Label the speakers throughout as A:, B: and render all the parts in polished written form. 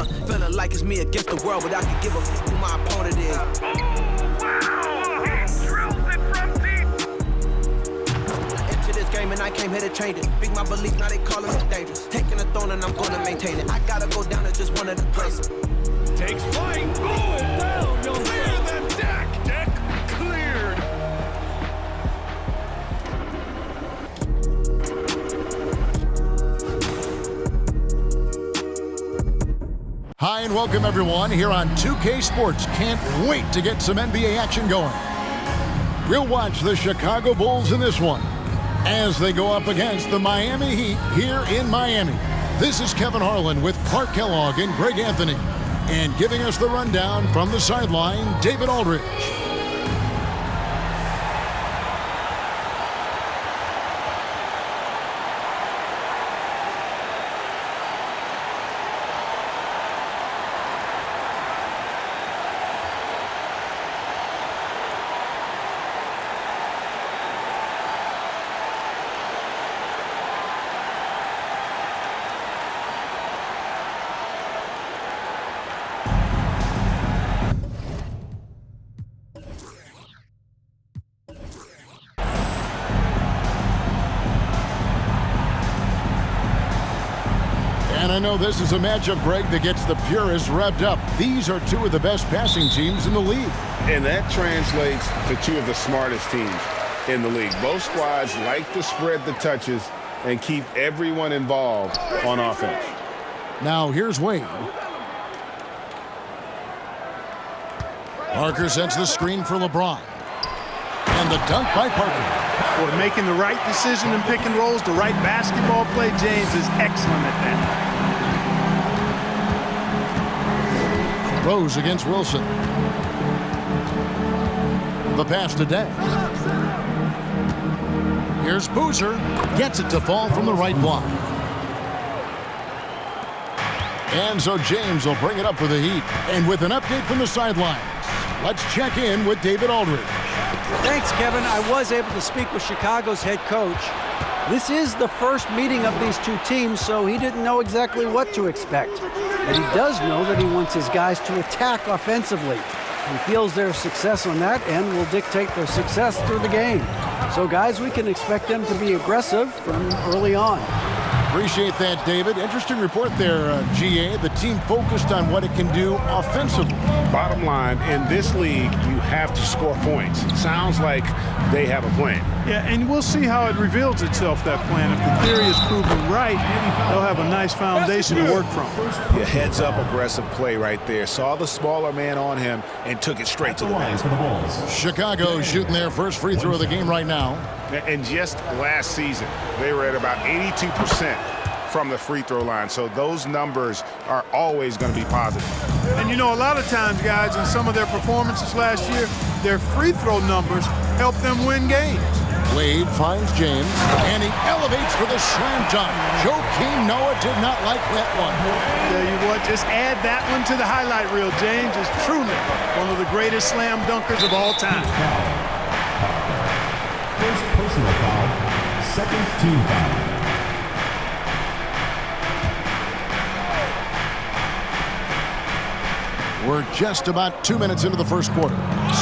A: Feeling like it's me against the world, but I can give a f who my opponent is.
B: He drills it from deep.
A: Into this game and I came here to change it. Big my belief, now they calling me dangerous. Taking the throne and I'm gonna maintain it. I gotta go down as just one of the greatest.
B: Takes flight. Going down. Clear the deck. Deck cleared.
C: Hi and welcome everyone here on 2K Sports. Can't wait to get some NBA action going. We'll watch the Chicago Bulls in this one as they go up against the Miami Heat here in Miami. This is Kevin Harlan with Clark Kellogg and Greg Anthony. And giving us the rundown from the sideline, David Aldridge. And I know this is a matchup, Greg, that gets the purists revved up. These are two of the best passing teams in the league.
D: And that translates to two of the smartest teams in the league. Both squads like to spread the touches and keep everyone involved on offense.
C: Now here's Wade. Parker sets the screen for LeBron. And the dunk by Parker.
E: Boy, making the right decision in pick and rolls, the right basketball play, James is excellent at that.
C: Rose against Wilson. The pass to Day. Here's Boozer. Gets it to fall from the right block. And so James will bring it up for the Heat. And with an update from the sidelines, let's check in with David Aldridge.
F: Thanks, Kevin. I was able to speak with Chicago's head coach. This is the first meeting of these two teams, so he didn't know exactly what to expect. But he does know that he wants his guys to attack offensively. He feels their success on that end will dictate their success through the game. So, guys, we can expect them to be aggressive from early on.
C: Appreciate that, David. Interesting report there, GA. The team focused on what it can do offensively.
D: Bottom line, in this league, you have to score points. Sounds like they have a plan.
E: Yeah, and we'll see how it reveals itself, that plan. If the theory is proven right, they'll have a nice foundation to work from.
D: Yeah, heads-up aggressive play right there. Saw the smaller man on him and took it straight to the basket.
C: Chicago shooting their first free throw of the game right now.
D: And just last season, they were at about 82% from the free throw line. So those numbers are always going to be positive.
E: And you know, a lot of times, guys, in some of their performances last year, their free throw numbers help them win games.
C: Wade finds James, and he elevates for the slam dunk. Joakim Noah did not like that one.
E: Tell you what, just add that one to the highlight reel. James is truly one of the greatest slam dunkers of all time.
G: First personal foul, second team foul.
C: We're just about 2 minutes into the first quarter.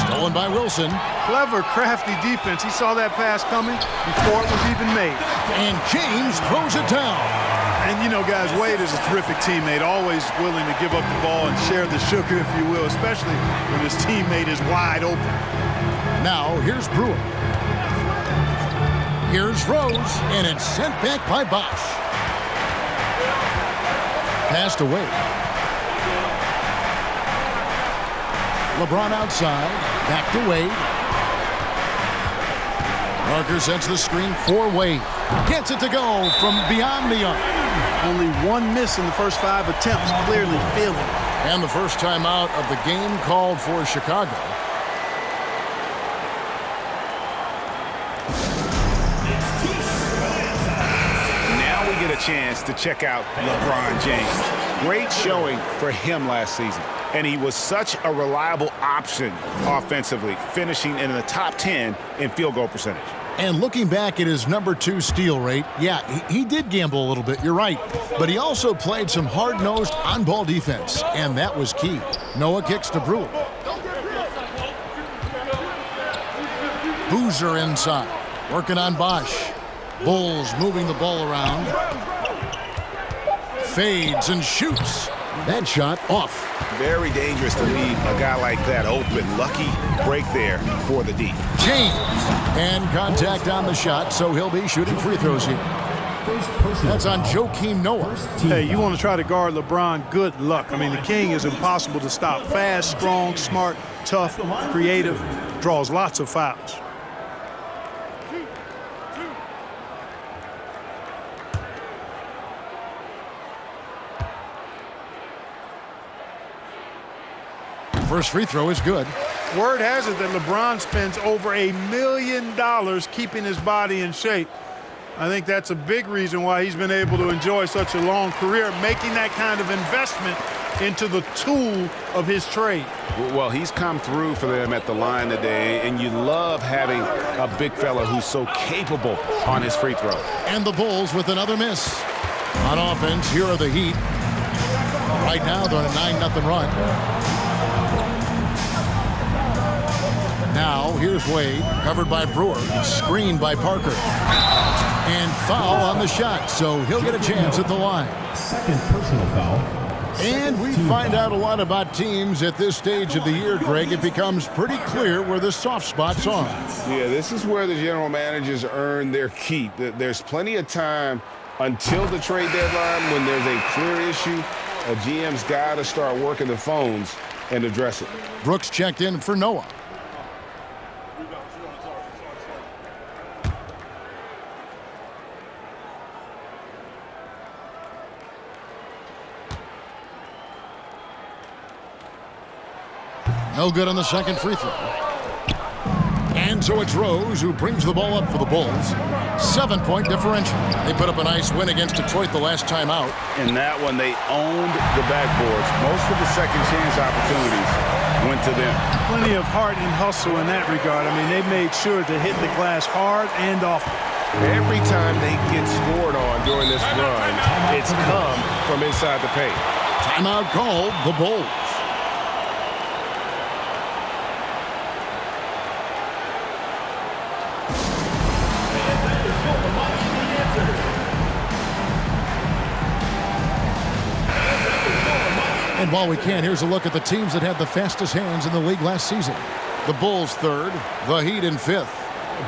C: Stolen by Wilson.
E: Clever, crafty defense. He saw that pass coming before it was even made.
C: And James throws it down.
E: And you know, guys, Wade is a terrific teammate, always willing to give up the ball and share the sugar, if you will, especially when his teammate is wide open.
C: Now, here's Brewer. Here's Rose, and it's sent back by Bosch. Passed away. LeBron outside, back to Wade. Parker sets the screen for Wade. Gets it to go from beyond the arc.
E: Only one miss in the first 5 attempts, clearly failing.
C: And the first timeout of the game called for Chicago.
D: Now we get a chance to check out LeBron James. Great showing for him last season. And he was such a reliable option offensively, finishing in the top 10 in field goal percentage.
C: And looking back at his #2 steal rate, yeah, he did gamble a little bit, you're right. But he also played some hard-nosed on-ball defense, and that was key. Noah kicks to Brewer. Boozer inside, working on Bosch. Bulls moving the ball around. Fades and shoots. That shot off.
D: Very dangerous to leave a guy like that open. Lucky break there for the D.
C: James. And contact on the shot, so he'll be shooting free throws here. That's on Joakim Noah.
E: Hey, you want to try to guard LeBron, good luck. I mean, the King is impossible to stop. Fast, strong, smart, tough, creative, draws lots of fouls.
C: First free throw is good.
E: Word has it that LeBron spends over $1 million keeping his body in shape. I think that's a big reason why he's been able to enjoy such a long career, making that kind of investment into the tool of his trade.
D: Well, he's come through for them at the line today, and you love having a big fella who's so capable on his free throw.
C: And the Bulls with another miss. On offense, here are the Heat. Right now, they're on a 9-0 run. Now, here's Wade, covered by Brewer, screened by Parker. And foul on the shot, so he'll get a chance at the line.
G: Second personal foul.
C: And we find out a lot about teams at this stage of the year, Greg. It becomes pretty clear where the soft spots are.
D: Yeah, this is where the general managers earn their keep. There's plenty of time until the trade deadline when there's a clear issue. A GM's got to start working the phones and address it.
C: Brooks checked in for Noah. No good on the second free throw. And so it's Rose who brings the ball up for the Bulls. 7-point differential. They put up a nice win against Detroit the last time out.
D: In that one, they owned the backboards. Most of the second chance opportunities went to them.
E: Plenty of heart and hustle in that regard. I mean, they made sure to hit the glass hard and often.
D: Every time they get scored on during this run, it's come from inside the paint.
C: Timeout called, the Bulls. And while we can, here's a look at the teams that had the fastest hands in the league last season. The Bulls third, the Heat in fifth.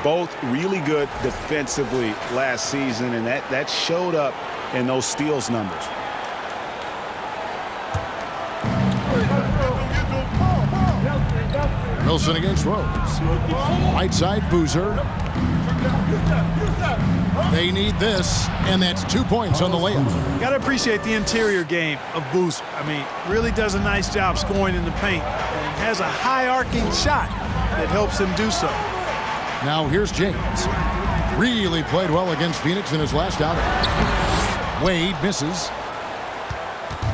D: Both really good defensively last season, and that showed up in those steals numbers.
C: Wilson against Rose. Right side, Boozer. They need this, and that's 2 points on the layup.
E: Got to appreciate the interior game of Boozer. I mean, really does a nice job scoring in the paint and has a high arcing shot that helps him do so.
C: Now here's James. Really played well against Phoenix in his last outing. Wade misses.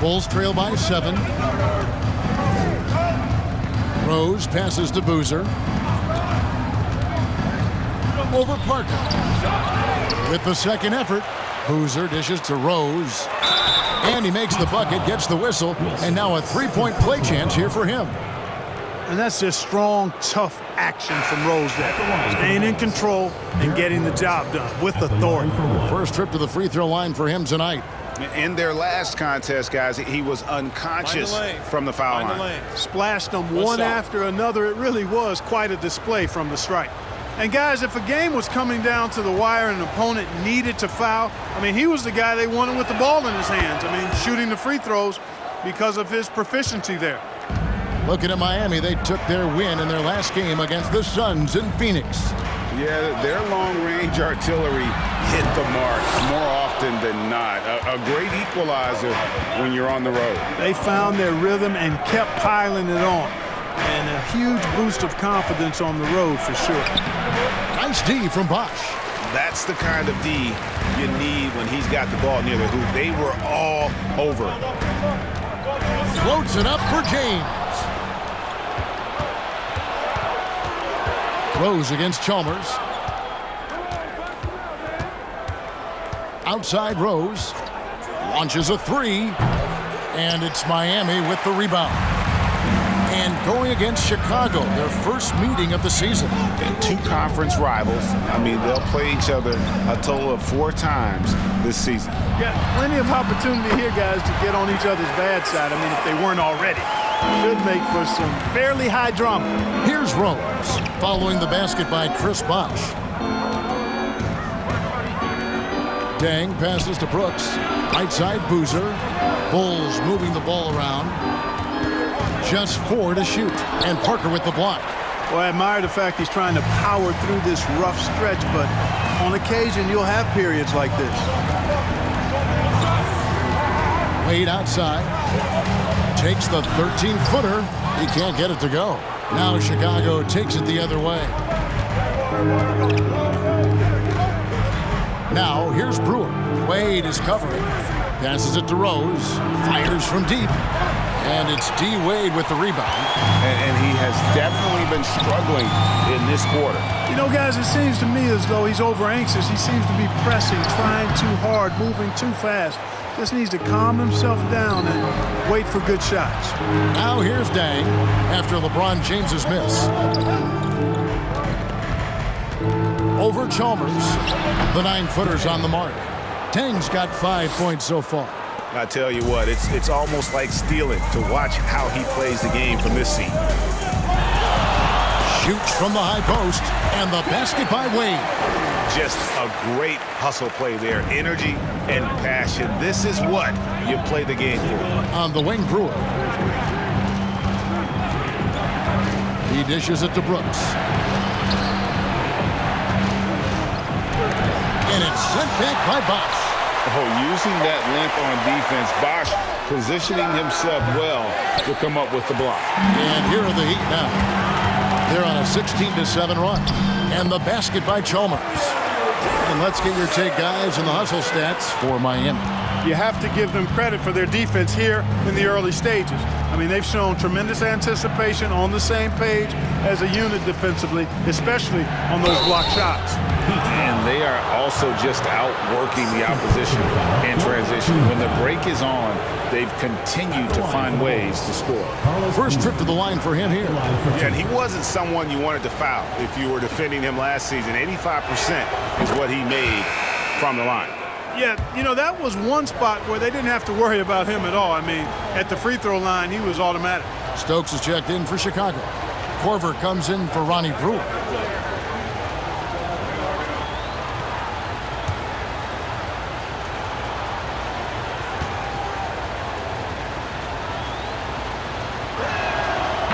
C: Bulls trail by 7. Rose passes to Boozer. Over Parker. With the second effort, Boozer dishes to Rose. And he makes the bucket, gets the whistle, and now a 3-point play chance here for him.
E: And that's just strong, tough action from Rose there. Staying in control and getting the job done with authority.
C: First trip to the free throw line for him tonight.
D: In their last contest, guys, he was unconscious from the foul line.
E: Splashed them one after another. It really was quite a display from the stripe. And guys, if a game was coming down to the wire and an opponent needed to foul, I mean, he was the guy they wanted with the ball in his hands. I mean, shooting the free throws because of his proficiency there.
C: Looking at Miami, they took their win in their last game against the Suns in Phoenix.
D: Yeah, their long-range artillery hit the mark more often than not. A great equalizer when you're on the road.
E: They found their rhythm and kept piling it on. And a huge boost of confidence on the road for sure.
C: Nice D from Bosch.
D: That's the kind of D you need when he's got the ball near the hoop. They were all over.
C: Floats it up for James. Rose against Chalmers. outside Rose. Launches a three. And it's Miami with the rebound. And going against Chicago, their first meeting of the season.
D: Two conference rivals. I mean, they'll play each other a total of 4 times this season.
E: Yeah, plenty of opportunity here, guys, to get on each other's bad side. I mean, if they weren't already. Should make for some fairly high drama.
C: Here's Rose, following the basket by Chris Bosh. Dang passes to Brooks. Right side, Boozer. Bulls moving the ball around. Just 4 to shoot. And Parker with the block.
E: Well, I admire the fact he's trying to power through this rough stretch, but on occasion you'll have periods like this.
C: Wade outside. Takes the 13-footer. He can't get it to go. Now Chicago takes it the other way. Now here's Brewer. Wade is covering. Passes it to Rose. Fires from deep. And it's D. Wade with the rebound.
D: And he has definitely been struggling in this quarter.
E: You know, guys, it seems to me as though he's over-anxious. He seems to be pressing, trying too hard, moving too fast. Just needs to calm himself down and wait for good shots.
C: Now here's Dang after LeBron James's miss. Over Chalmers. The 9-footer's on the mark. Dang's got 5 points so far.
D: I tell you what, it's almost like stealing to watch how he plays the game from this seat.
C: Shoots from the high post, and the basket by Wade.
D: Just a great hustle play there. Energy and passion. This is what you play the game for.
C: On the wing, Brewer. He dishes it to Brooks. And it's sent back by Bosh.
D: Oh, using that length on defense, Bosh positioning himself well to come up with the block.
C: And here are the Heat now. They're on a 16-7 run. And the basket by Chalmers. And let's get your take, guys, on the hustle stats for Miami.
E: You have to give them credit for their defense here in the early stages. I mean, they've shown tremendous anticipation, on the same page as a unit defensively, especially on those block shots.
D: And they are also just outworking the opposition in transition. When the break is on, they've continued to find ways to score.
C: First trip to the line for him here.
D: Yeah, and he wasn't someone you wanted to foul if you were defending him last season. 85% is what he made from the line.
E: Yeah, you know, that was one spot where they didn't have to worry about him at all. I mean, at the free throw line, he was automatic.
C: Stokes is checked in for Chicago. Korver comes in for Ronnie Brewer.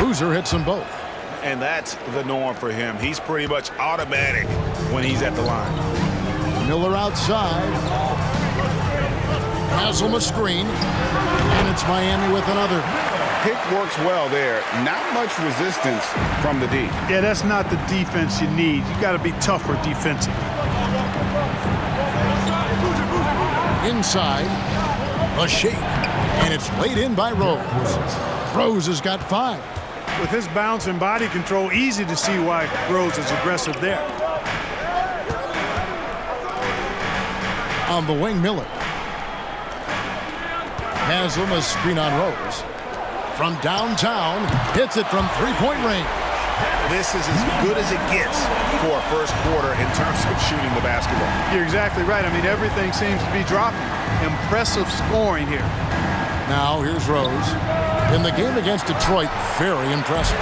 C: Boozer hits them both.
D: And that's the norm for him. He's pretty much automatic when he's at the line.
C: Miller outside. Haslam a screen. And it's Miami with another.
D: Pick works well there. Not much resistance from the D.
E: Yeah, that's not the defense you need. You got to be tougher defensively.
C: Inside. A shake. And it's laid in by Rose. Rose has got 5.
E: With his bounce and body control, easy to see why Rose is aggressive there.
C: On the wing, Miller. Haslam a screen on Rose. From downtown, hits it from three-point range.
D: This is as good as it gets for a first quarter in terms of shooting the basketball.
E: You're exactly right. I mean, everything seems to be dropping. Impressive scoring here.
C: Now here's Rose. In the game against Detroit, very impressive.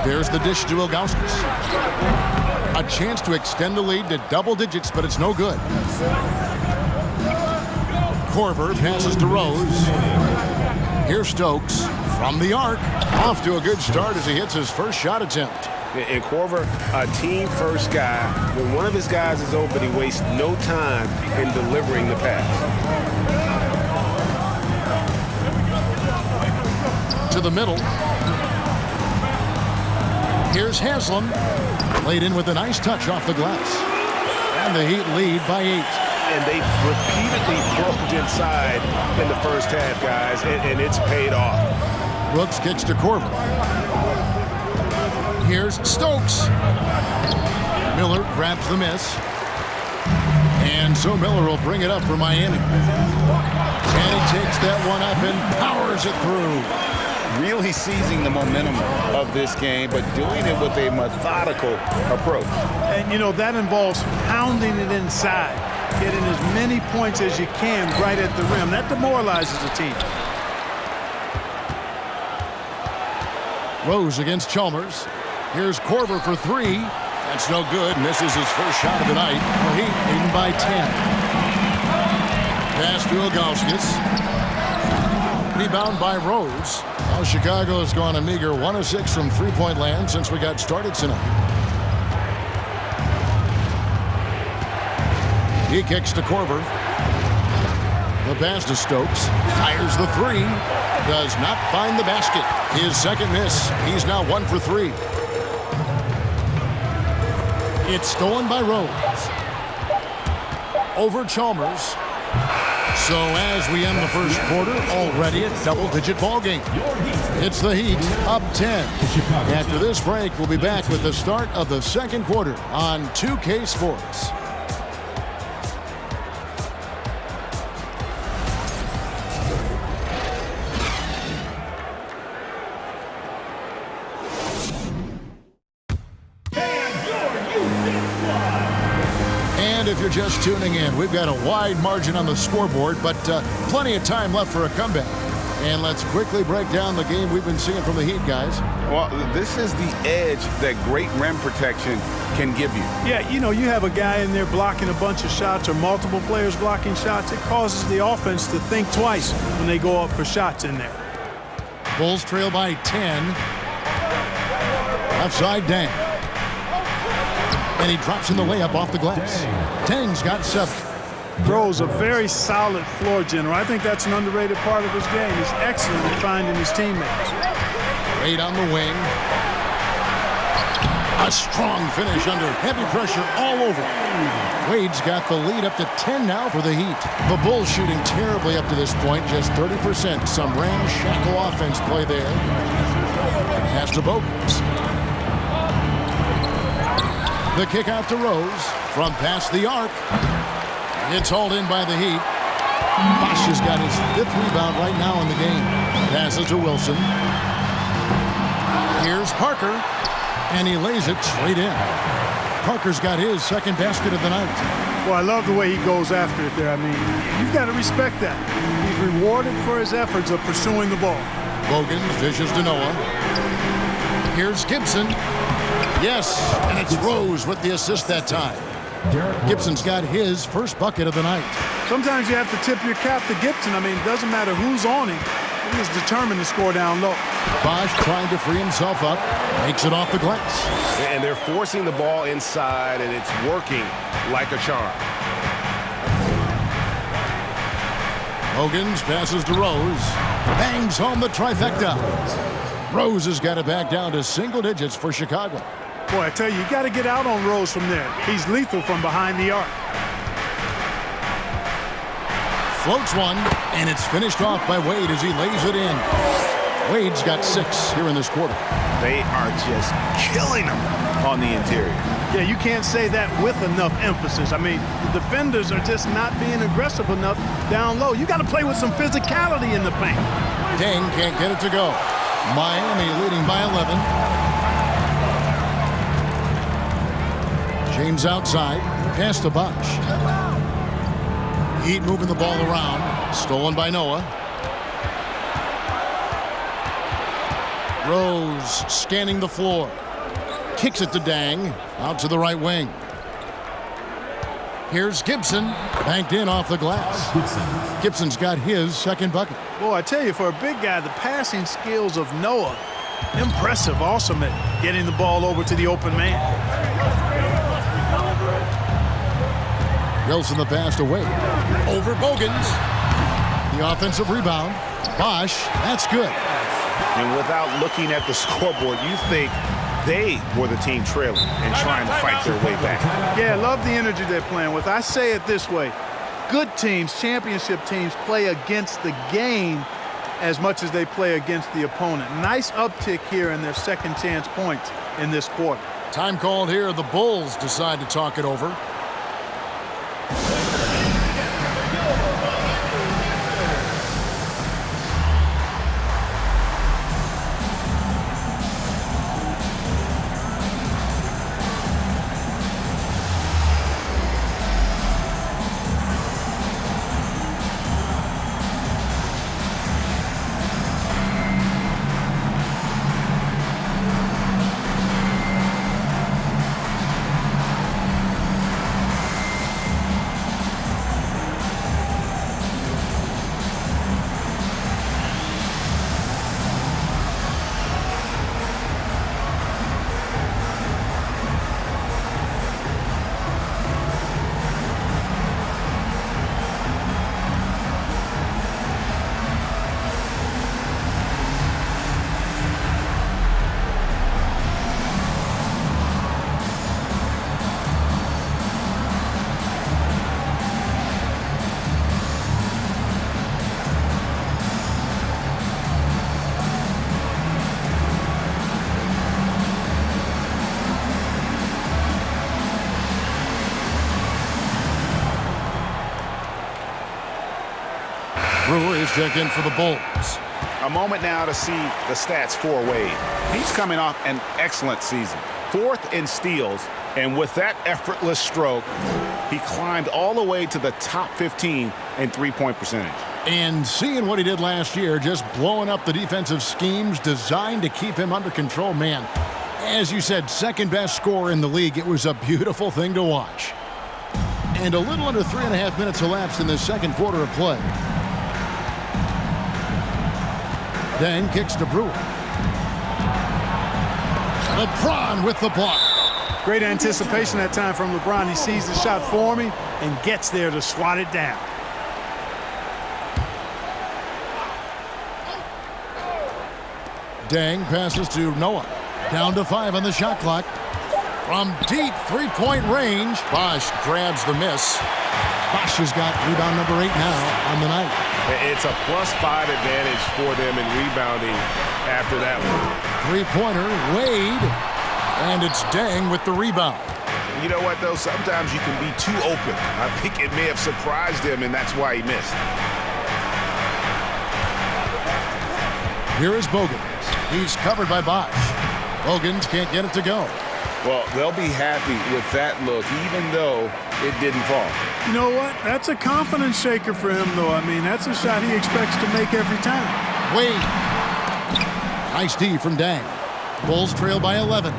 C: There's the dish to Ilgauskas. A chance to extend the lead to double digits, but it's no good. Korver passes to Rose. Here's Stokes from the arc. Off to a good start as he hits his first shot attempt.
D: And Korver, a team-first guy. When one of his guys is open, he wastes no time in delivering the pass.
C: To the middle. Here's Haslam. Laid in with a nice touch off the glass. And the Heat lead by 8.
D: and they repeatedly broke inside in the first half, guys, and it's paid off.
C: Brooks kicks to Korver. Here's Stokes. Miller grabs the miss. And so Miller will bring it up for Miami. And he takes that one up and powers it through.
H: Really seizing the momentum of this game, but doing it with a methodical approach.
E: And, you know, that involves pounding it inside, getting as many points as you can right at the rim. That demoralizes the team.
C: Rose against Chalmers. Here's Korver for three. That's no good. Misses his first shot of the night. The Heat leading by 10. Pass to Ilgauskas. Rebound by Rose. Now Chicago has gone a meager 1 of 6 from three-point land since we got started tonight. He kicks to Korver. The pass to Stokes. Fires the three. Does not find the basket. His second miss. He's now 1 for 3. It's stolen by Rose. Over Chalmers. So as we end the first quarter, already a double-digit ball game. It's the Heat up 10. After this break, we'll be back with the start of the second quarter on 2K Sports. If you're just tuning in, we've got a wide margin on the scoreboard, but plenty of time left for a comeback. And let's quickly break down the game we've been seeing from the Heat, guys.
H: Well, this is the edge that great rim protection can give you.
E: Yeah, you know, you have a guy in there blocking a bunch of shots or multiple players blocking shots. It causes the offense to think twice when they go up for shots in there.
C: Bulls trail by 10. Left side, Dang. And he drops in the layup off the glass. Tang's got 7.
E: Rose, a very solid floor general. I think that's an underrated part of his game. He's excellent at finding his teammates.
C: Wade on the wing. A strong finish under heavy pressure all over. Wade's got the lead up to 10 now for the Heat. The Bulls shooting terribly up to this point, just 30%. Some ramshackle offense play there. Pass to Bogans. The kick out to Rose from past the arc. It's hauled in by the Heat. Bosch has got his 5th rebound right now in the game. Passes to Wilson. Here's Parker. And he lays it straight in. Parker's got his second basket of the night.
E: Well, I love the way he goes after it there. I mean, you've got to respect that. He's rewarded for his efforts of pursuing the ball.
C: Bogans dishes to Noah. Here's Gibson. Yes, and it's Rose with the assist that time. Gibson's got his first bucket of the night.
E: Sometimes you have to tip your cap to Gibson. I mean, it doesn't matter who's on him. He is determined to score down low.
C: Bosch trying to free himself up. Makes it off the glass.
D: And they're forcing the ball inside, and it's working like a charm.
C: Bogans passes to Rose. Bangs home the trifecta. Rose has got it back down to single digits for Chicago.
E: Boy, I tell you got to get out on Rose from there. He's lethal from behind the arc.
C: Floats one, and it's finished off by Wade as he lays it in. Wade's got 6 here in this quarter.
H: They are just killing them on the interior.
E: Yeah, you can't say that with enough emphasis. I mean, the defenders are just not being aggressive enough down low. You got to play with some physicality in the paint.
C: Dang can't get it to go. Miami leading by 11. James outside. Pass to Bosch. Heat moving the ball around. Stolen by Noah. Rose scanning the floor. Kicks it to Dang. Out to the right wing. Here's Gibson. Banked in off the glass. Gibson's got his second bucket.
E: Boy, I tell you, for a big guy, the passing skills of Noah, impressive, awesome at getting the ball over to the open man.
C: Wilson the pass away. Over Bogans. The offensive rebound. Bosch, that's good.
H: And without looking at the scoreboard, you think they were the team trailing and trying to fight their way back.
E: Yeah, I love the energy they're playing with. I say it this way. good teams, championship teams, play against the game as much as they play against the opponent. Nice uptick here in their second chance points in this quarter.
C: Time called here. The Bulls decide to talk it over. Brewer is checked in for the Bulls.
H: A moment now to see the stats for Wade. He's coming off an excellent season. 4th in steals, and with that effortless stroke, he climbed all the way to the top 15 in three-point percentage.
C: And seeing what he did last year, just blowing up the defensive schemes designed to keep him under control, man. As you said, second best scorer in the league. It was a beautiful thing to watch. And a little under 3.5 minutes elapsed in the second quarter of play. Deng kicks to Brewer. LeBron with the block.
E: Great anticipation that time from LeBron. He sees the shot forming and gets there to swat it down.
C: Deng passes to Noah. Down to 5 on the shot clock. From deep three-point range, Bosh grabs the miss. Bosh has got rebound number 8 now on the night.
D: It's a +5 advantage for them in rebounding after that one.
C: Three-pointer, Wade. And it's Deng with the rebound.
D: You know what, though? Sometimes you can be too open. I think it may have surprised him, and that's why he missed.
C: Here is Bogans. He's covered by Bosh. Bogans can't get it to go.
D: Well, they'll be happy with that look, even though it didn't fall.
E: You know what? That's a confidence shaker for him, though. I mean, that's a shot he expects to make every time.
C: Wade. Nice D from Deng. Bulls trail by 11.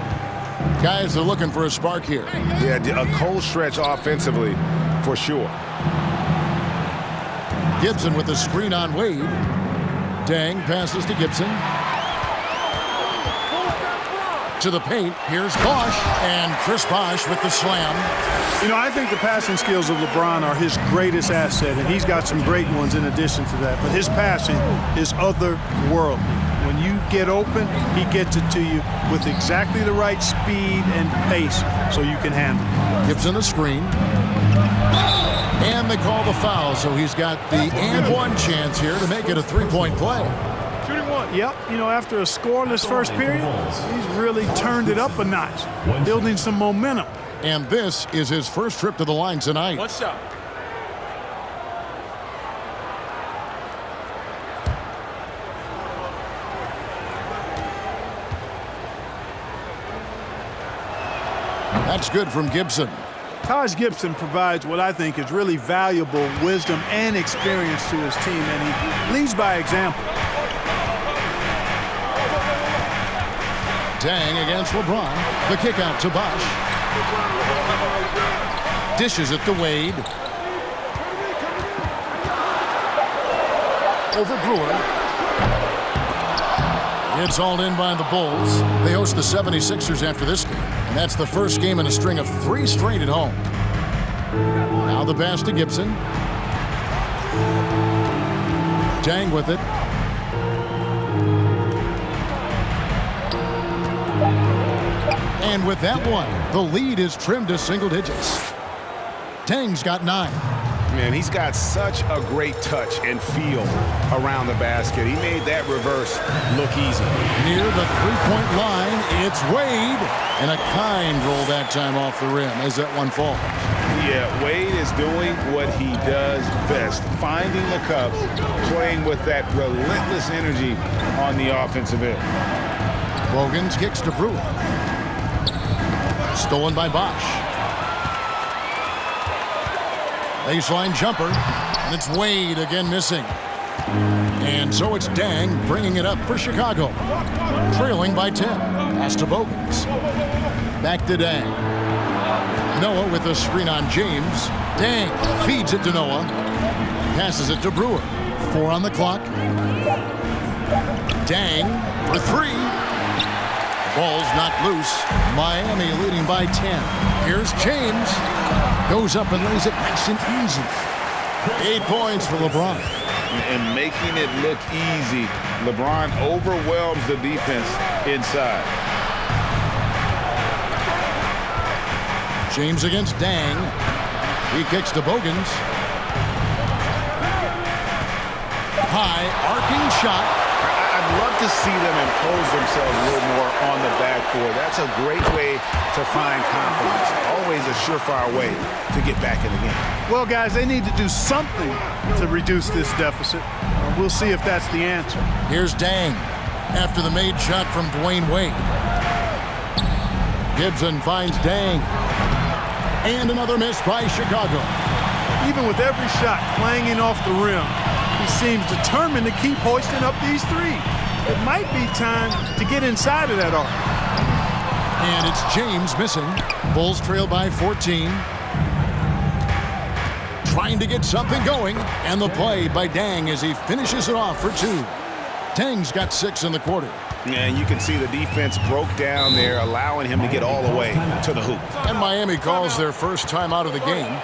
C: Guys are looking for a spark here.
D: Yeah, a cold stretch offensively, for sure.
C: Gibson with the screen on Wade. Deng passes to Gibson. To the paint. Here's Bosh. And Chris Bosh with the slam.
E: You know, I think the passing skills of LeBron are his greatest asset, and he's got some great ones in addition to that. But his passing is otherworldly. When you get open, he gets it to you with exactly the right speed and pace so you can handle it.
C: Gibson a screen. And they call the foul, so he's got the and one chance here to make it a three-point play.
E: Shooting one. Yep, you know, after a scoreless first period, he's really turned it up a notch, building some momentum.
C: And this is his first trip to the line tonight.
B: One shot.
C: That's good from Gibson.
E: Taj Gibson provides what I think is really valuable wisdom and experience to his team, and he leads by example.
C: Deng against LeBron. The kick out to Bosh. Dishes it to Wade. Over Brewer. It's hauled in by the Bulls. They host the 76ers after this game. And that's the first game in a string of 3 straight at home. Now the pass to Gibson. Deng with it. And with that one, the lead is trimmed to single digits. Deng's got 9.
H: Man, he's got such a great touch and feel around the basket. He made that reverse look easy.
C: Near the three-point line, it's Wade. And a kind roll that time off the rim as that one falls.
D: Yeah, Wade is doing what he does best, finding the cup, playing with that relentless energy on the offensive end.
C: Bogans kicks to Brewer. Stolen by Bosch. Baseline jumper, and it's Wade again missing. And so it's Dang bringing it up for Chicago. Trailing by 10. Pass to Bogans. Back to Dang. Noah with a screen on James. Dang feeds it to Noah. Passes it to Brewer. 4 on the clock. Dang for 3. Ball's knocked loose. Miami leading by 10. Here's James. Goes up and lays it nice and easy. 8 points for LeBron.
D: And making it look easy, LeBron overwhelms the defense inside.
C: James against Dang. He kicks to Bogans. High, arcing shot.
H: I'd love to see them impose themselves a little more on the backboard. That's a great way to find confidence. Always a surefire way to get back in the game.
E: Well, guys, they need to do something to reduce this deficit. We'll see if that's the answer.
C: Here's Dang after the made shot from Dwayne Wade. Gibson finds Dang. And another miss by Chicago.
E: Even with every shot clanging off the rim, he seems determined to keep hoisting up these threes. It might be time to get inside of that arc.
C: And it's James missing. Bulls trail by 14. Trying to get something going. And the play by Dang as he finishes it off for 2. Dang's got 6 in the quarter.
H: And you can see the defense broke down there, allowing him to get all the way to the hoop.
C: And Miami calls their first time out of the game.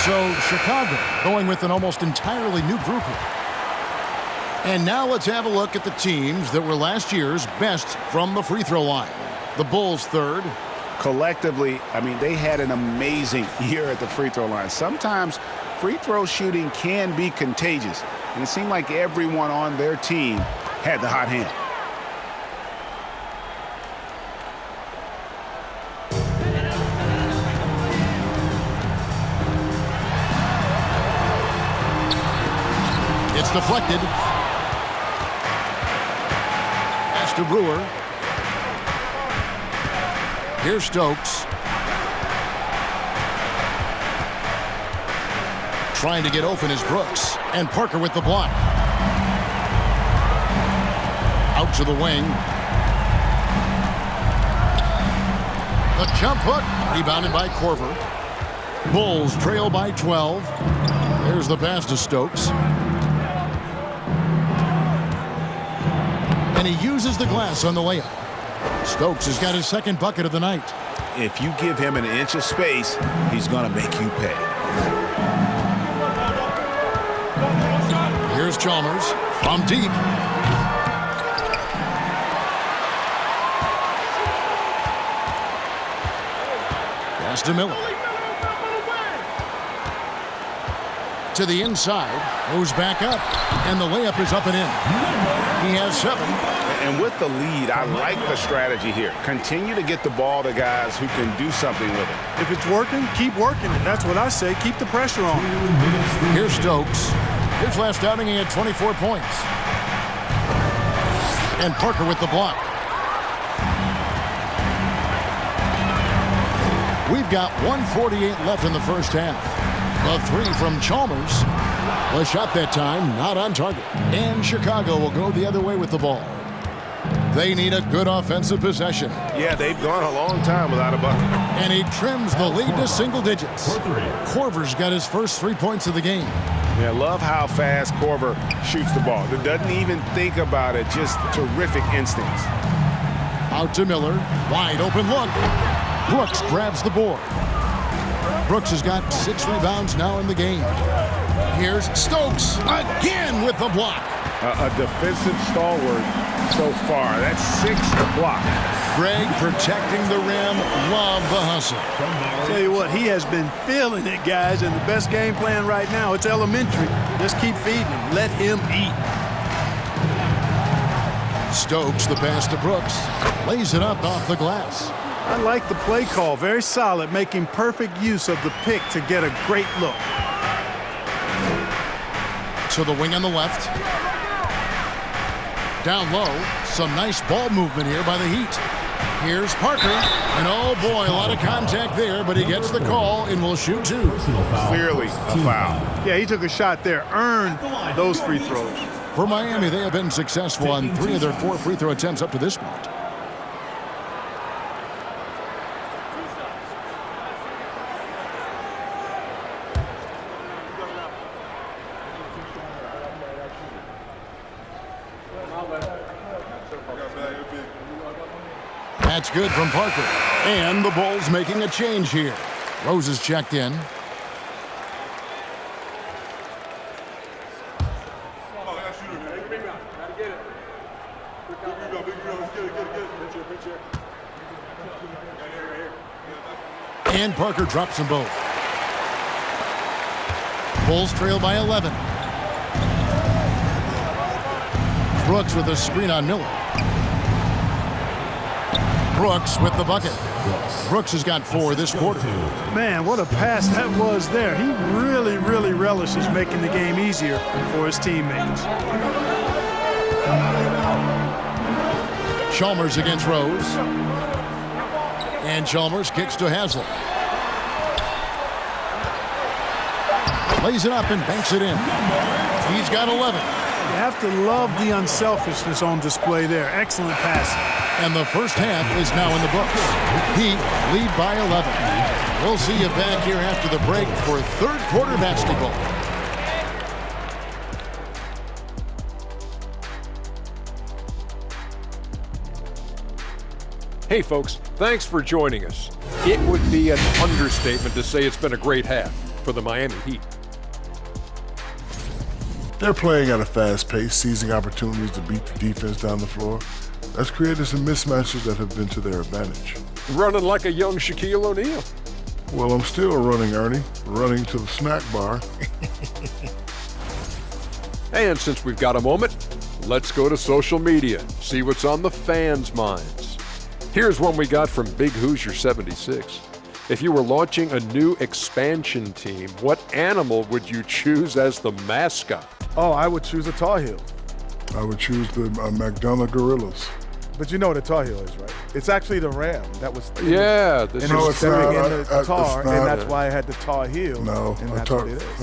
C: So Chicago going with an almost entirely new group here. And now let's have a look at the teams that were last year's best from the free throw line. The Bulls third.
H: Collectively, I mean, they had an amazing year at the free throw line. Sometimes free throw shooting can be contagious, and it seemed like everyone on their team had the hot hand.
C: It's deflected. Pass to Brewer. Here's Stokes. Trying to get open is Brooks. And Parker with the block. Out to the wing. The jump hook. Rebounded by Korver. Bulls trail by 12. There's the pass to Stokes. And he uses the glass on the layup. Stokes has got his second bucket of the night.
H: If you give him an inch of space, he's going to make you pay.
C: Chalmers from deep. Pass to Miller. To the inside, goes back up, and the layup is up and in. He has 7.
H: And with the lead, I like the strategy here. Continue to get the ball to guys who can do something with it.
E: If it's working, keep working it. That's what I say. Keep the pressure on.
C: Here's Stokes. His last outing, he had 24 points. And Parker with the block. We've got 1:48 left in the first half. A 3 from Chalmers. The shot that time not on target. And Chicago will go the other way with the ball. They need a good offensive possession.
H: Yeah, they've gone a long time without a bucket.
C: And he trims the lead to single digits. Korver's got his first 3 points of the game.
H: Yeah, I love how fast Korver shoots the ball. It doesn't even think about it, just terrific instincts.
C: Out to Miller, wide open look. Brooks grabs the board. Brooks has got 6 rebounds now in the game. Here's Stokes again with the block.
H: A defensive stalwart so far. That's 6 blocks.
C: Greg protecting the rim. Love the hustle.
E: Tell you what, he has been feeling it, guys, and the best game plan right now, it's elementary. Just keep feeding him. Let him eat.
C: Stokes, the pass to Brooks. Lays it up off the glass.
E: I like the play call. Very solid, making perfect use of the pick to get a great look.
C: To the wing on the left. Down low. Some nice ball movement here by the Heat. Here's Parker. And oh boy, a lot of contact there, but he gets the call and will shoot 2.
H: Clearly a foul.
E: Yeah, he took a shot there. Earned those free throws.
C: For Miami, they have been successful on 3 of their 4 free throw attempts up to this point. That's good from Parker. And the Bulls making a change here. Rose is checked in. And Parker drops them both. Bulls trail by 11. Brooks with a screen on Miller. Brooks with the bucket. Brooks has got 4 this quarter.
E: Man, what a pass that was there. He really, really relishes making the game easier for his teammates.
C: Chalmers against Rose. And Chalmers kicks to Haslett. Lays it up and banks it in. He's got 11.
E: You have to love the unselfishness on display there. Excellent passing.
C: And the first half is now in the books. Heat lead by 11. We'll see you back here after the break for third quarter basketball.
B: Hey folks, thanks for joining us. It would be an understatement to say it's been a great half for the Miami Heat.
I: They're playing at a fast pace, seizing opportunities to beat the defense down the floor. That's created some mismatches that have been to their advantage.
B: Running like a young Shaquille O'Neal.
I: Well, I'm still running, Ernie. Running to the snack bar.
B: And since we've got a moment, let's go to social media, see what's on the fans' minds. Here's one we got from Big Hoosier 76. If you were launching a new expansion team, what animal would you choose as the mascot?
J: Oh, I would choose a Tar Heel.
I: I would choose the McDonough Gorillas.
J: But you know what a Tar Heel is, right? It's actually the ram that was.
B: Yeah,
J: this is stepping in the tar, and that's why I had the Tar Heel.
I: No,
J: and
I: a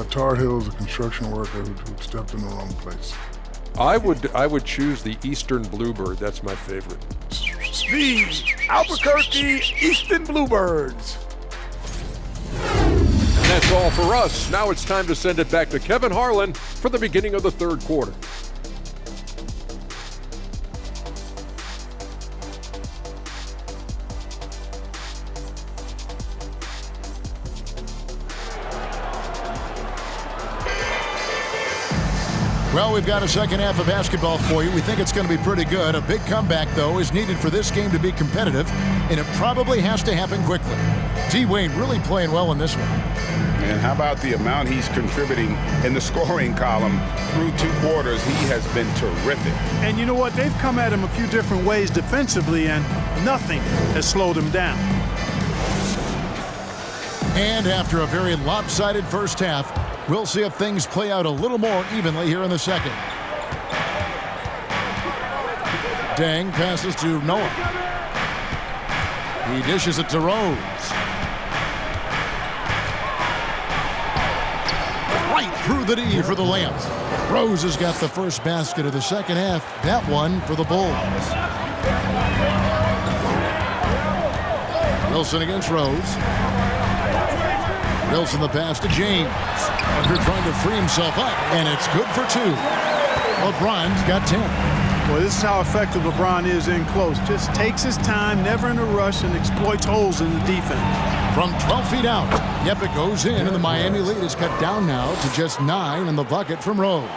I: tar heel is a construction worker who stepped in the wrong place.
B: I would choose the Eastern Bluebird. That's my favorite.
J: The Albuquerque Eastern Bluebirds.
B: And that's all for us. Now it's time to send it back to Kevin Harlan for the beginning of the third quarter.
C: Well, we've got a second half of basketball for you. We think it's going to be pretty good. A big comeback, though, is needed for this game to be competitive, and it probably has to happen quickly. D-Wade really playing well in this one.
D: And how about the amount he's contributing in the scoring column through 2 quarters? He has been terrific.
E: And you know what? They've come at him a few different ways defensively, and nothing has slowed him down.
C: And after a very lopsided first half, we'll see if things play out a little more evenly here in the second. Deng passes to Noah. He dishes it to Rose. Right through the D for the layup. Rose has got the first basket of the second half. That one for the Bulls. Wilson against Rose. Wilson the pass to James. Parker trying to free himself up, and it's good for 2. LeBron's got 10.
E: Well, this is how effective LeBron is in close. Just takes his time, never in a rush, and exploits holes in the defense.
C: From 12 feet out, yep, it goes in, and the Miami lead is cut down now to just 9 in the bucket from Rose.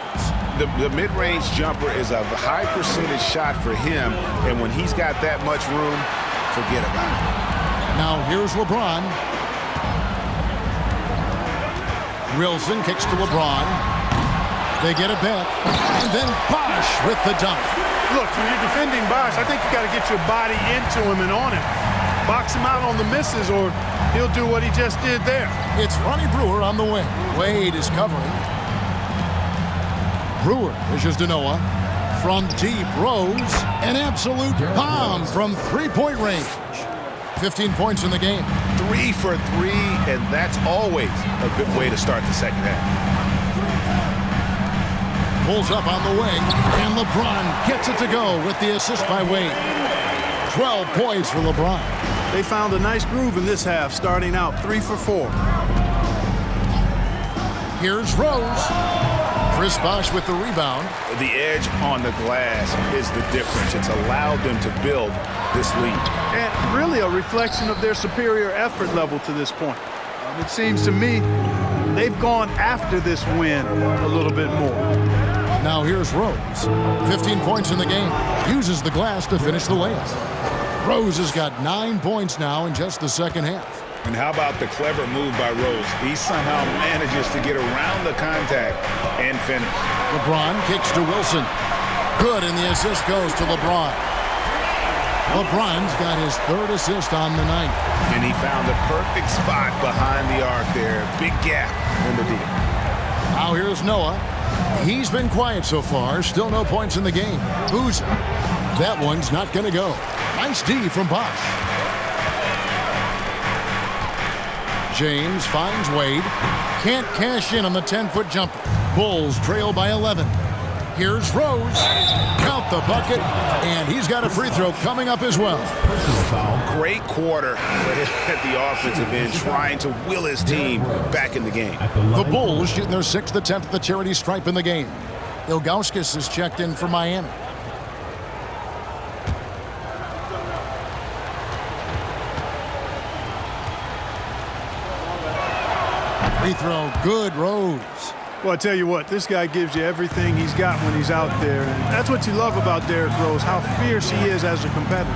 D: The mid-range jumper is a high percentage shot for him, and when he's got that much room, forget about it.
C: Now here's LeBron. Wilson kicks to LeBron. They get it back. And then Bosh with the dunk.
E: Look, when you're defending Bosh, I think you got to get your body into him and on him. Box him out on the misses or he'll do what he just did there.
C: It's Ronnie Brewer on the wing. Wade is covering. Brewer dishes to Noah. From deep, Rose. An absolute bomb from 3-point range. 15 points in the game.
D: 3 for 3, and that's always a good way to start the second half.
C: Pulls up on the wing, and LeBron gets it to go with the assist by Wade. 12 points for LeBron.
E: They found a nice groove in this half, starting out 3 for 4.
C: Here's Rose. Chris Bosh with the rebound.
D: The edge on the glass is the difference. It's allowed them to build this lead.
E: And really a reflection of their superior effort level to this point. It seems to me they've gone after this win a little bit more.
C: Now here's Rose. 15 points in the game. Uses the glass to finish the layup. Rose has got 9 points now in just the second half.
D: And how about the clever move by Rose? He somehow manages to get around the contact and finish.
C: LeBron kicks to Wilson. Good, and the assist goes to LeBron. LeBron's got his 3rd assist on the night.
D: And he found the perfect spot behind the arc there. Big gap in the D.
C: Now here's Noah. He's been quiet so far. Still no points in the game. Boozer. That one's not going to go. Nice D from Bosh. James finds Wade. Can't cash in on the 10-foot jumper. Bulls trail by 11. Here's Rose. Count the bucket. And he's got a free throw coming up as well.
D: Great quarter at the offensive end, trying to will his team back in the game.
C: The Bulls shooting their 6th attempt at the charity stripe in the game. Ilgauskas is checked in for Miami. Free throw, good, Rose.
E: Well, I tell you what, this guy gives you everything he's got when he's out there. And that's what you love about Derrick Rose, how fierce he is as a competitor.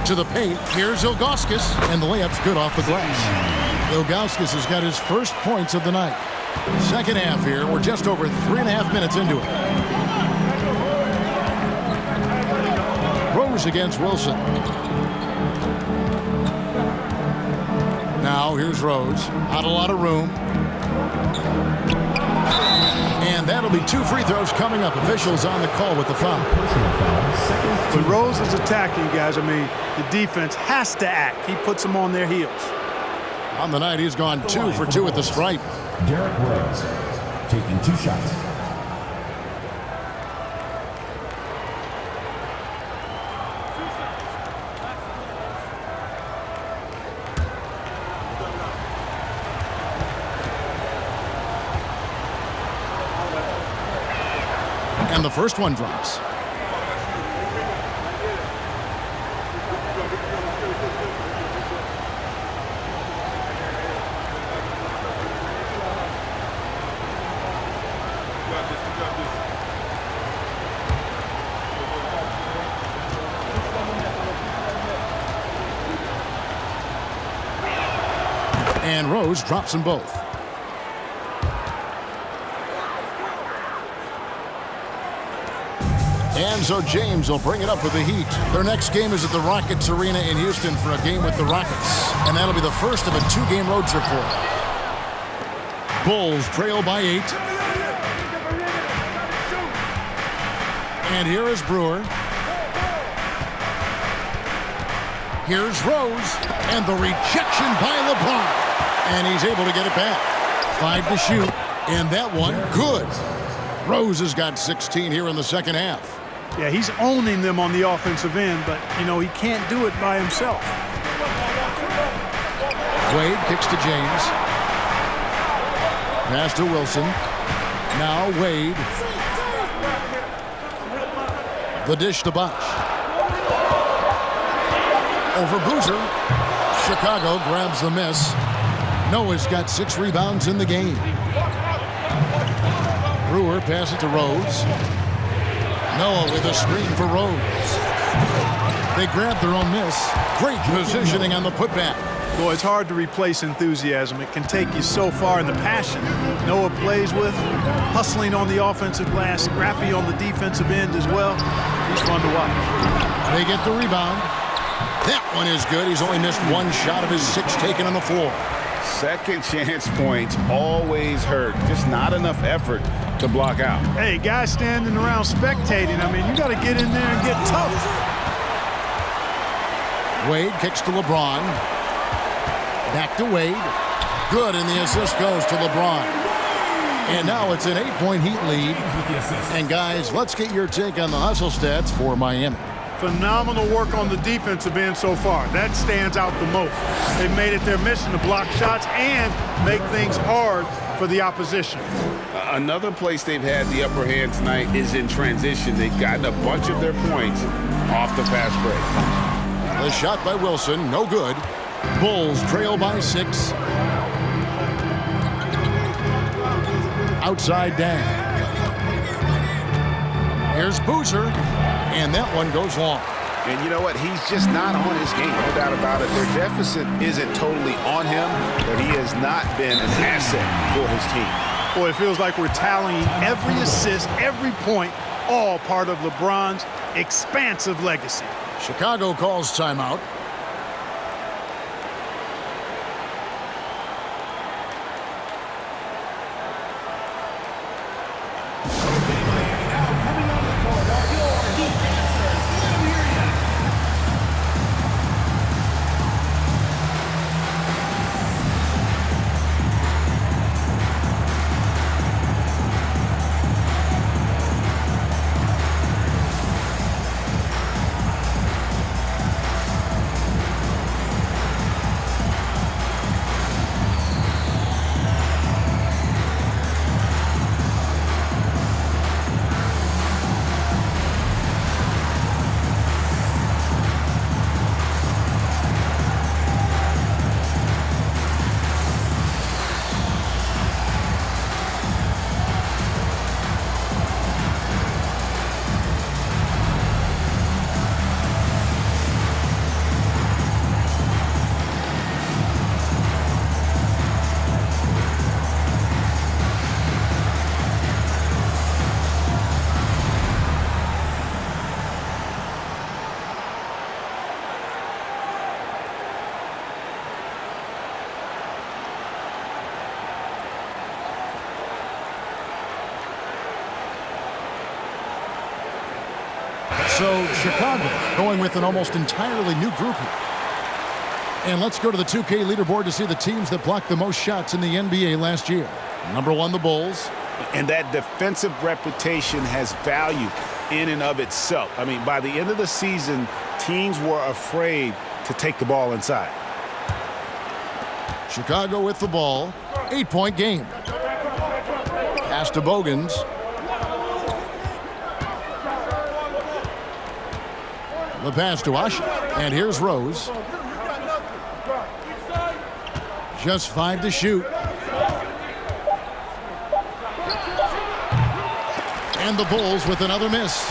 C: To the paint, here's Ilgauskas, and the layup's good off the glass. Ilgauskas has got his first points of the night. Second half here, we're just over 3.5 minutes into it. Rose against Wilson. Now here's Rose. Not a lot of room. And that'll be 2 free throws coming up. Officials on the call with the foul.
E: When Rose is attacking, guys, I mean, the defense has to act. He puts them on their heels.
C: On the night, he's gone 2 for 2 at the stripe.
G: Derrick Rose taking 2 shots.
C: And the first one drops. And Rose drops them both. And so James will bring it up with the Heat. Their next game is at the Rockets Arena in Houston for a game with the Rockets. And that'll be the first of a 2-game road trip for them. Bulls trail by 8. And here is Brewer. Here's Rose. And the rejection by LeBron. And he's able to get it back. 5 to shoot. And that one, good. Rose has got 16 here in the second half.
E: Yeah, he's owning them on the offensive end, but, you know, he can't do it by himself.
C: Wade kicks to James. Pass to Wilson. Now Wade. The dish to Bosh. Over Boozer. Chicago grabs the miss. Noah's got 6 rebounds in the game. Brewer passes it to Rose. Noah with a screen for Rose. They grab their own miss. Great positioning on the putback.
E: Boy, it's hard to replace enthusiasm. It can take you so far in the passion Noah plays with, hustling on the offensive glass, scrappy on the defensive end as well. He's fun to watch.
C: They get the rebound. That one is good. He's only missed 1 shot of his 6 taken on the floor.
D: Second chance points always hurt. Just not enough effort to block out.
E: Hey, guys standing around spectating. I mean, you got to get in there and get tough.
C: Wade kicks to LeBron. Back to Wade. Good, and the assist goes to LeBron. And now it's an 8-point Heat lead. And guys, let's get your take on the hustle stats for Miami.
E: Phenomenal work on the defensive end so far. That stands out the most. They've made it their mission to block shots and make things hard for the opposition.
D: Another place they've had the upper hand tonight is in transition. They've gotten a bunch of their points off the fast break.
C: The shot by Wilson, no good. Bulls trail by 6. Outside Dan. Here's Boozer, and that one goes long.
H: And you know what? He's just not on his game, no doubt about it. Their deficit isn't totally on him, but he has not been an asset for his team.
E: Boy, it feels like we're tallying every assist, every point, all part of LeBron's expansive legacy.
C: Chicago calls timeout. So Chicago going with an almost entirely new group here. And let's go to the 2K leaderboard to see the teams that blocked the most shots in the NBA last year. Number 1, the Bulls.
H: And that defensive reputation has value in and of itself. I mean, by the end of the season, teams were afraid to take the ball inside.
C: Chicago with the ball. 8-point game. Pass to Bogans. The pass to Usher. And here's Rose. Just 5 to shoot. And the Bulls with another miss.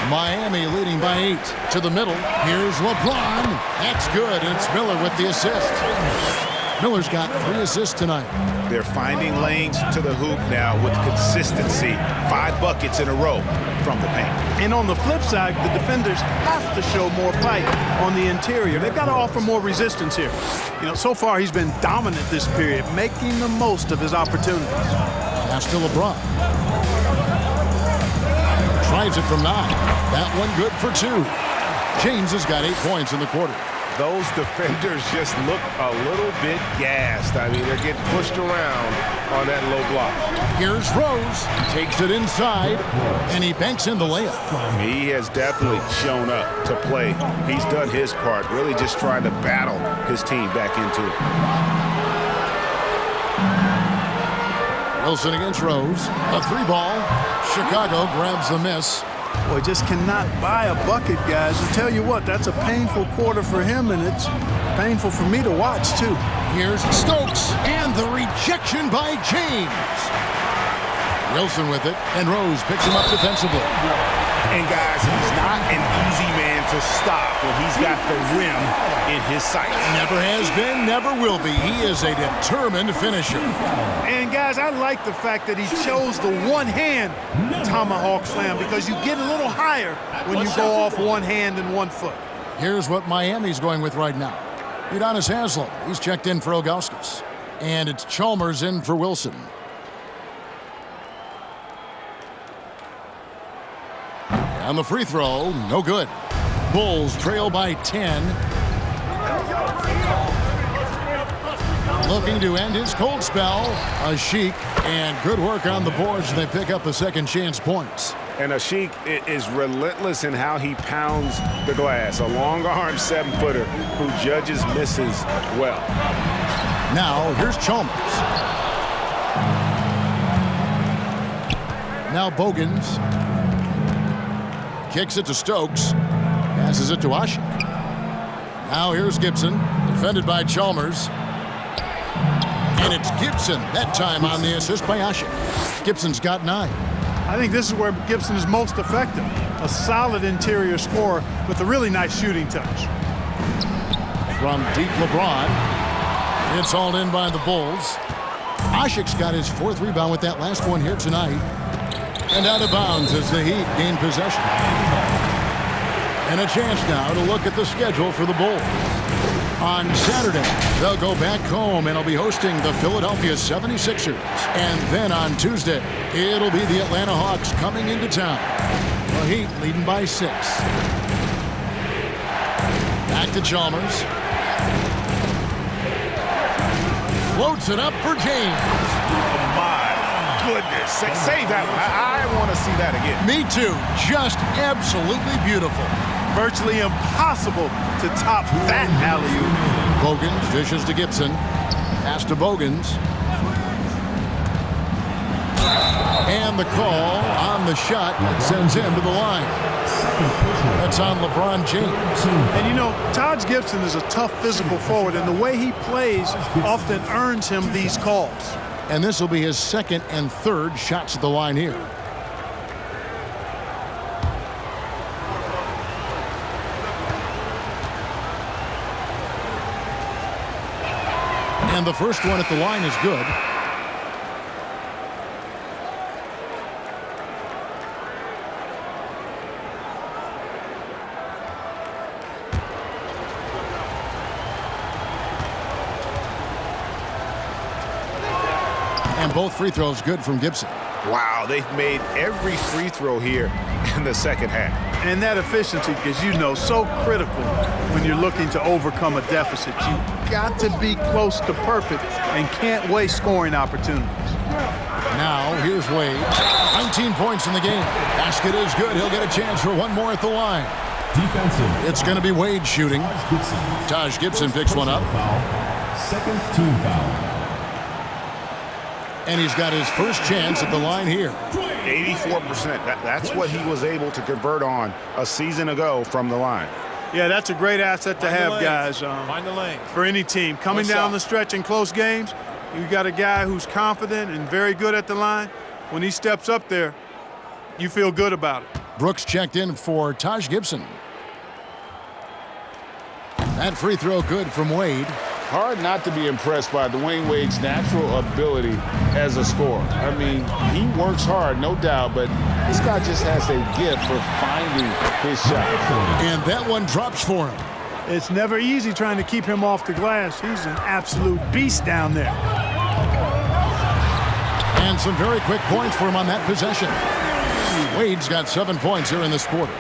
C: Miami leading by 8 to the middle. Here's LeBron. That's good, and it's Miller with the assist. Miller's got 3 assists tonight.
H: They're finding lanes to the hoop now with consistency. 5 buckets in a row from the paint.
E: And on the flip side, the defenders have to show more fight on the interior. They've got to offer more resistance here. You know, so far he's been dominant this period, making the most of his opportunities.
C: Pass to LeBron. Tries it from 9. That one good for 2. James has got 8 points in the quarter.
D: Those defenders just look a little bit gassed. I mean, they're getting pushed around on that low block.
C: Here's Rose. Takes it inside, and he banks in the layup.
H: He has definitely shown up to play. He's done his part, really just trying to battle his team back into it.
C: Wilson against Rose. A 3-ball. Chicago grabs the miss.
E: Boy, just cannot buy a bucket, guys. I tell you what, that's a painful quarter for him, and it's painful for me to watch, too.
C: Here's Stokes, and the rejection by James. Wilson with it, and Rose picks him up defensively.
H: And, guys, he's not an easy man to stop when he's got the rim in his sights.
C: Never has been, never will be. He is a determined finisher.
E: And, guys, I like the fact that he chose the one-hand tomahawk slam because you get a little higher when you go off one hand and 1 foot.
C: Here's what Miami's going with right now. Udonis Haslem, he's checked in for Ilgauskas. And it's Chalmers in for Wilson. On the free throw, no good. Bulls trail by 10. Looking to end his cold spell, Asik, and good work on the boards. They pick up the second chance points.
D: And Asik is relentless in how he pounds the glass. A long-arm 7-footer who judges misses well.
C: Now, here's Chalmers. Now Bogans. Kicks it to Stokes. Passes it to Asik. Now here's Gibson. Defended by Chalmers. And it's Gibson, that time on the assist by Asik. Gibson's got 9.
E: I think this is where Gibson is most effective. A solid interior scorer with a really nice shooting touch.
C: From deep LeBron. It's hauled in by the Bulls. Asik's got his 4th rebound with that last one here tonight. And out of bounds as the Heat gain possession. And a chance now to look at the schedule for the Bulls. On Saturday, they'll go back home and will be hosting the Philadelphia 76ers. And then on Tuesday, it'll be the Atlanta Hawks coming into town. The Heat leading by 6. Back to Chalmers. Floats it up for James.
H: Goodness, save that one. I want to see that again.
C: Me too. Just absolutely beautiful.
E: Virtually impossible to top that alley-oop.
C: Bogans dishes to Gibson. Pass to Bogans. And the call on the shot that sends him to the line. That's on LeBron James.
E: And you know, Taj Gibson is a tough physical forward, and the way he plays often earns him these calls.
C: And this will be his 2nd and 3rd shots at the line here. And the first one at the line is good. And both free throws good from Gibson.
H: Wow, they've made every free throw here in the second half.
E: And that efficiency, as you know, so critical when you're looking to overcome a deficit. You've got to be close to perfect and can't waste scoring opportunities.
C: Now, here's Wade. 19 points in the game. Basket is good. He'll get a chance for one more at the line.
G: Defensive.
C: It's going to be Wade shooting. Taj Gibson picks one up.
G: Second team foul.
C: And he's got his first chance at the line here.
H: 84%. That's what he was able to convert on a season ago from the line.
E: Yeah, that's a great asset to have, guys.
K: Find the lane.
E: For any team. Coming down the stretch in close games, you got a guy who's confident and very good at the line. When he steps up there, you feel good about it.
C: Brooks checked in for Taj Gibson. That free throw good from Wade.
D: hard not to be impressed by Dwayne Wade's natural ability as a scorer. I mean, he works hard, no doubt, but this guy just has a gift for finding his shot.
C: And that one drops for him.
E: It's never easy trying to keep him off the glass. He's an absolute beast down there.
C: And some very quick points for him on that possession. Wade's got 7 points here in this quarter.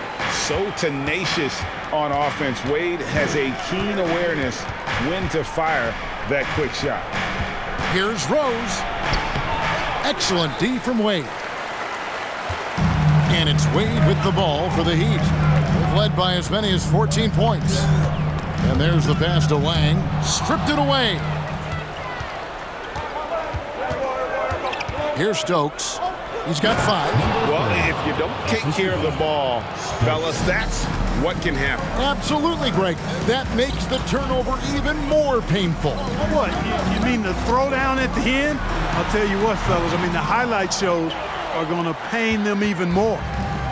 D: So tenacious on offense. Wade has a keen awareness when to fire that quick shot.
C: Here's Rose. Excellent D from Wade. And it's Wade with the ball for the Heat. They've led by as many as 14 points. And there's the pass to Lang. Stripped it away. Here's Stokes. He's got 5.
D: Well, if you don't take care of the ball, fellas, that's what can happen.
C: Absolutely, Greg. That makes the turnover even more painful.
E: What, you mean the throwdown at the end? I'll tell you what, fellas, I mean, the highlight shows are going to pain them even more.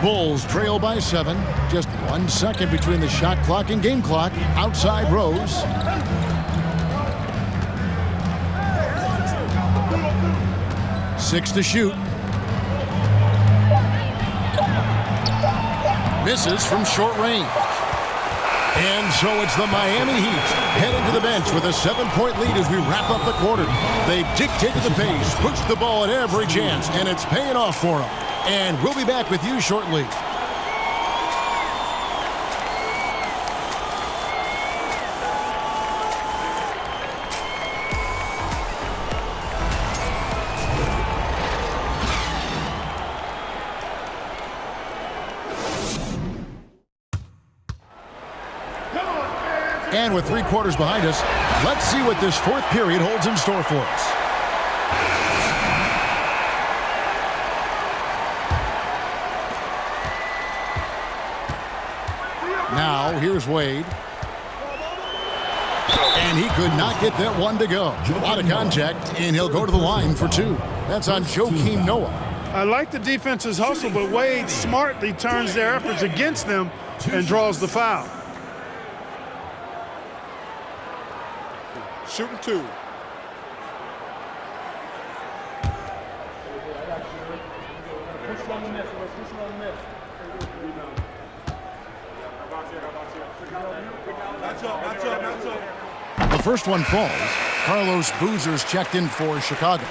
C: Bulls trail by 7. Just 1 second between the shot clock and game clock. Outside Rose. Six to shoot. Misses from short range. And so it's the Miami Heat heading to the bench with a 7-point lead as we wrap up the quarter. They've dictated the pace, pushed the ball at every chance, and it's paying off for them. And we'll be back with you shortly. And with 3 quarters behind us, let's see what this 4th period holds in store for us. Now, here's Wade. And he could not get that one to go. A lot of contact, and he'll go to the line for 2. That's on Joakim Noah.
E: I like the defense's hustle, but Wade smartly turns their efforts against them and draws the foul.
J: Shooting 2.
C: The first one falls. Carlos Boozer's checked in for Chicago.